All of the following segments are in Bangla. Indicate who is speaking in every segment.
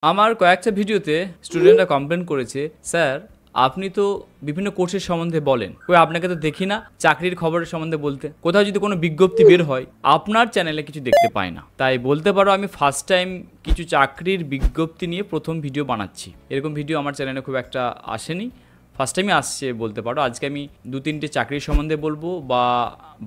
Speaker 1: আমার কয়েকটা ভিডিওতে স্টুডেন্টরা কমপ্লেন করেছে, স্যার আপনি তো বিভিন্ন কোর্সের সম্বন্ধে বলেন, কই আপনাকে তো দেখি না চাকরির খবরের সম্বন্ধে বলতে। কোথাও যদি কোনো বিজ্ঞপ্তি বের হয় আপনার চ্যানেলে কিছু দেখতে পাই না। তাই বলতে পারো আমি ফার্স্ট টাইম কিছু চাকরির বিজ্ঞপ্তি নিয়ে প্রথম ভিডিও বানাচ্ছি। এরকম ভিডিও আমার চ্যানেলে খুব একটা আসেনি, ফার্স্ট টাইমই আসছে বলতে পারো। আজকে আমি 2-3টে চাকরির সম্বন্ধে বলবো বা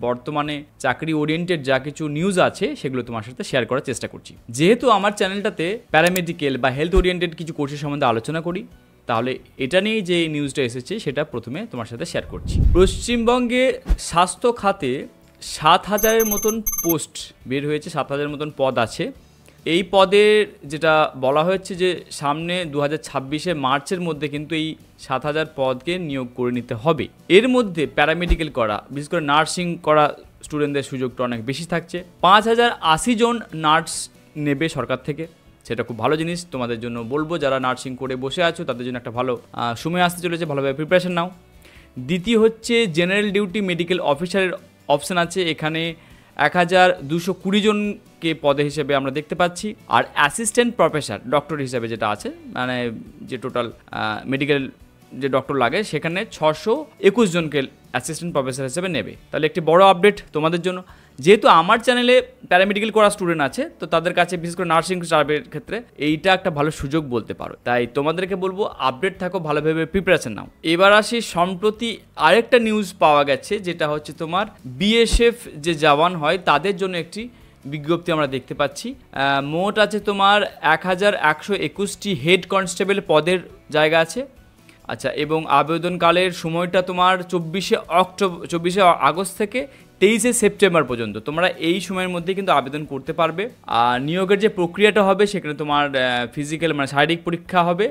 Speaker 1: বর্তমানে চাকরি ওরিয়েন্টেড যা কিছু নিউজ আছে সেগুলো তোমার সাথে শেয়ার করার চেষ্টা করছি। যেহেতু আমার চ্যানেলটাতে প্যারামেডিক্যাল বা হেলথ ওরিয়েন্টেড কিছু কোর্সের সম্বন্ধে আলোচনা করি, তাহলে এটা নিয়েই যে নিউজটা এসেছে সেটা প্রথমে তোমার সাথে শেয়ার করছি। পশ্চিমবঙ্গে স্বাস্থ্য খাতে 7,000-এর মতন পোস্ট বের হয়েছে, 7,000 মতন পদ আছে। এই পদের যেটা বলা হয়েছে যে সামনে 2026-এ মার্চের মধ্যে কিন্তু এই 7,000 পদকে নিয়োগ করে নিতে হবে। এর মধ্যে প্যারামেডিক্যাল করা, বিশেষ করে নার্সিং করা স্টুডেন্টদের সুযোগটা অনেক বেশি থাকছে। 5,080 জন নার্স নেবে সরকার থেকে, সেটা খুব ভালো জিনিস। তোমাদের জন্য বলবো যারা নার্সিং করে বসে আছো তাদের জন্য একটা ভালো সময় আসতে চলেছে, ভালোভাবে প্রিপারেশন নাও। দ্বিতীয় হচ্ছে জেনারেল ডিউটি মেডিকেল অফিসারের অপশান আছে, এখানে 1,220 জনকে পদে হিসেবে আমরা দেখতে পাচ্ছি। আর অ্যাসিস্ট্যান্ট প্রফেসর ডক্টর হিসেবে যেটা আছে, মানে যে টোটাল মেডিকেল যে ডক্টর লাগে সেখানে 621 জনকে অ্যাসিস্ট্যান্ট প্রফেসর হিসেবে নেবে। তাহলে একটি বড় আপডেট তোমাদের জন্য। যেহেতু আমার চ্যানেলে প্যারামেডিক্যাল করা স্টুডেন্ট আছে, তো তাদের কাছে বিশেষ করে নার্সিং স্টাফের ক্ষেত্রে এইটা একটা ভালো সুযোগ বলতে পারো। তাই তোমাদেরকে বলবো আপডেট থাকো, ভালোভাবে প্রিপারেশন নাও। এবার আসি, সম্প্রতি আরেকটা নিউজ পাওয়া গেছে, যেটা হচ্ছে তোমার বিএসএফ যে জওয়ান হয় তাদের জন্য একটি বিজ্ঞপ্তি আমরা দেখতে পাচ্ছি। মোট আছে তোমার 1,121টি হেড কনস্টেবল পদের জায়গা আছে। আচ্ছা, এবং আবেদনকালের সময়টা তোমার 24শে আগস্ট থেকে 23শে সেপ্টেম্বর পর্যন্ত। তোমরা এই সময়ের মধ্যে কিন্তু আবেদন করতে পারবে। আর নিয়োগের যে প্রক্রিয়াটা হবে সেখানে তোমার ফিজিক্যাল মানে শারীরিক পরীক্ষা হবে,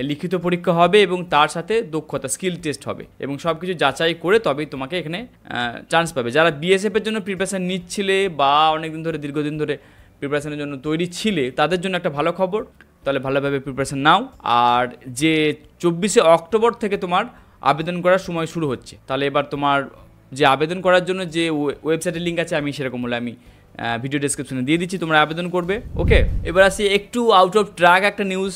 Speaker 1: লিখিত পরীক্ষা হবে এবং তার সাথে দক্ষতা স্কিল টেস্ট হবে, এবং সব কিছু যাচাই করে তবেই তোমাকে এখানে চান্স পাবে। যারা বিএসএফের জন্য প্রিপারেশান নিচ্ছিলে বা অনেকদিন ধরে দীর্ঘদিন ধরে প্রিপারেশানের জন্য তৈরি ছিলে, তাদের জন্য একটা ভালো খবর, তাহলে ভালোভাবে প্রিপারেশান নাও। আর যে 24শে অক্টোবর থেকে তোমার আবেদন করার সময় শুরু হচ্ছে, তাহলে এবার তোমার যে আবেদন করার জন্য যে ওয়েবসাইটের লিঙ্ক আছে আমি সেরকম বলে আমি ভিডিও ডেসক্রিপশনে দিয়ে দিচ্ছি, তোমরা আবেদন করবে। ওকে, এবার আসি একটু আউট অফ ট্র্যাক একটা নিউজ,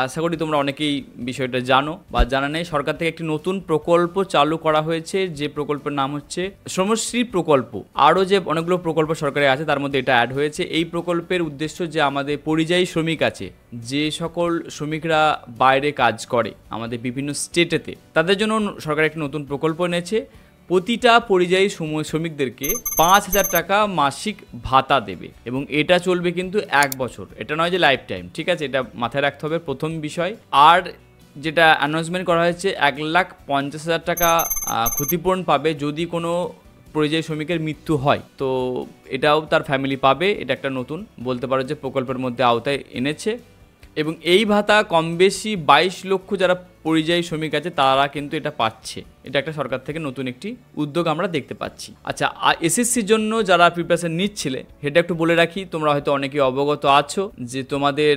Speaker 1: আশা করি তোমরা অনেকেই বিষয়টা জানো বা জানা নেই। সরকার থেকে একটি নতুন প্রকল্প চালু করা হয়েছে, যে প্রকল্পের নাম হচ্ছে শ্রমশ্রী প্রকল্প। আরও যে অনেকগুলো প্রকল্প সরকারে আছে তার মধ্যে এটা অ্যাড হয়েছে। এই প্রকল্পের উদ্দেশ্য যে আমাদের পরিযায়ী শ্রমিক আছে, যে সকল শ্রমিকরা বাইরে কাজ করে আমাদের বিভিন্ন স্টেটেতে, তাদের জন্য সরকার একটি নতুন প্রকল্প এনেছে। প্রতিটা পরিযায়ী শ্রমিকদেরকে 5,000 টাকা মাসিক ভাতা দেবে, এবং এটা চলবে কিন্তু 1 বছর। এটা নয় যে লাইফ টাইম, ঠিক আছে, এটা মাথায় রাখতে হবে প্রথম বিষয়। আর যেটা অ্যানাউন্সমেন্ট করা হয়েছে, 1,50,000 টাকা ক্ষতিপূরণ পাবে যদি কোনো পরিযায়ী শ্রমিকের মৃত্যু হয়, তো এটাও তার ফ্যামিলি পাবে। এটা একটা নতুন বলতে পারো যে প্রকল্পের মধ্যে আওতায় এনেছে, এবং এই ভাতা কম বেশি 22 লক্ষ যারা পরিযায়ী শ্রমিক আছে তারা কিন্তু এটা পাচ্ছে। এটা একটা সরকার থেকে নতুন একটি উদ্যোগ আমরা দেখতে পাচ্ছি। আচ্ছা, এসএসসির জন্য যারা প্রিপারেশন নিচ্ছিলে, সেটা একটু বলে রাখি, তোমরা হয়তো অনেকেই অবগত আছো যে তোমাদের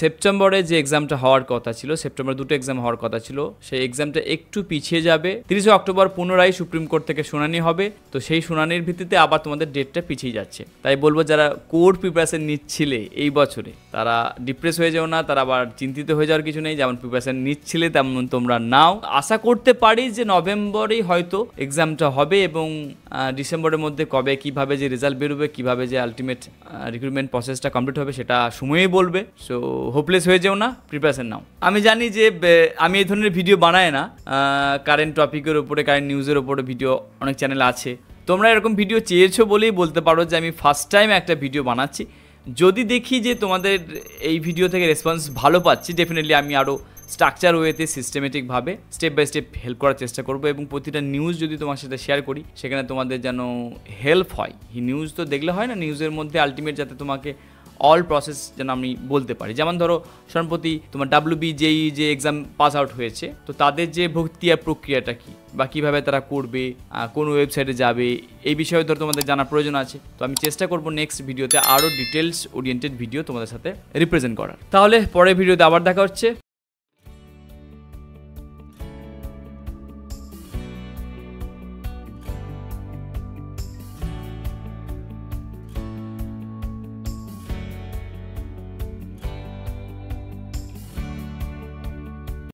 Speaker 1: সেপ্টেম্বরে যে এক্সামটা হওয়ার কথা ছিল, সেপ্টেম্বরে 2টো এক্সাম হওয়ার কথা ছিল, সেই এক্সামটা একটু পিছিয়ে যাবে। 30শে অক্টোবর পুনরায় সুপ্রিম কোর্ট থেকে শুনানি হবে, তো সেই শুনানির ভিত্তিতে আবার তোমাদের ডেটটা পিছিয়ে যাচ্ছে। তাই বলবো যারা কোর প্রিপারেশন নিচ্ছিলে এই বছরে, তারা ডিপ্রেস হয়ে যাও না, তারা আবার চিন্তিত হয়ে যাওয়ার কিছু নেই। যেমন প্রিপারেশন নিচ্ছিলে তেমন তোমরা নাও। আশা করতে পারি যে নভেম্বরেই হয়তো এক্সামটা হবে, এবং ডিসেম্বরের মধ্যে কবে কিভাবে যে রেজাল্ট বেরোবে, কিভাবে যে আলটিমেট রিক্রুটমেন্ট প্রসেসটা কমপ্লিট হবে সেটা সময়ই বলবে। সো হোপলেস হয়ে যেও না, প্রিপারেশন নাও। আমি জানি যে আমি এই ধরনের ভিডিও বানাই না, কারেন্ট টপিকের ওপরে, কারেন্ট নিউজের ওপরে ভিডিও অনেক চ্যানেল আছে। তোমরা এরকম ভিডিও চেয়েছো বলেই বলতে পারো যে আমি ফার্স্ট টাইম একটা ভিডিও বানাচ্ছি। যদি দেখি যে তোমাদের এই ভিডিও থেকে রেসপন্স ভালো পাচ্ছি, ডেফিনেটলি আমি আরও স্ট্রাকচার ওয়েতে সিস্টেমেটিকভাবে স্টেপ বাই স্টেপ হেল্প করার চেষ্টা করবো, এবং প্রতিটা নিউজ যদি তোমার সাথে শেয়ার করি সেখানে তোমাদের যেন হেল্প হয়। এই নিউজ তো দেখলে হয় না, নিউজের মধ্যে আলটিমেট যাতে তোমাকে অল প্রসেস যেন আমি বলতে পারি। যেমন ধরো সম্প্রতি তোমার WBJEE যে এক্সাম পাস আউট হয়েছে, তো তাদের যে ভর্তি প্রক্রিয়াটা কী বা কীভাবে তারা করবে, কোন ওয়েবসাইটে যাবে, এই বিষয়ে ধরো তোমাদের জানার প্রয়োজন আছে। তো আমি চেষ্টা করবো নেক্সট ভিডিওতে আরও ডিটেলস ওরিয়েন্টেড ভিডিও তোমাদের সাথে রিপ্রেজেন্ট করার। তাহলে পরের ভিডিওতে আবার দেখা হচ্ছে।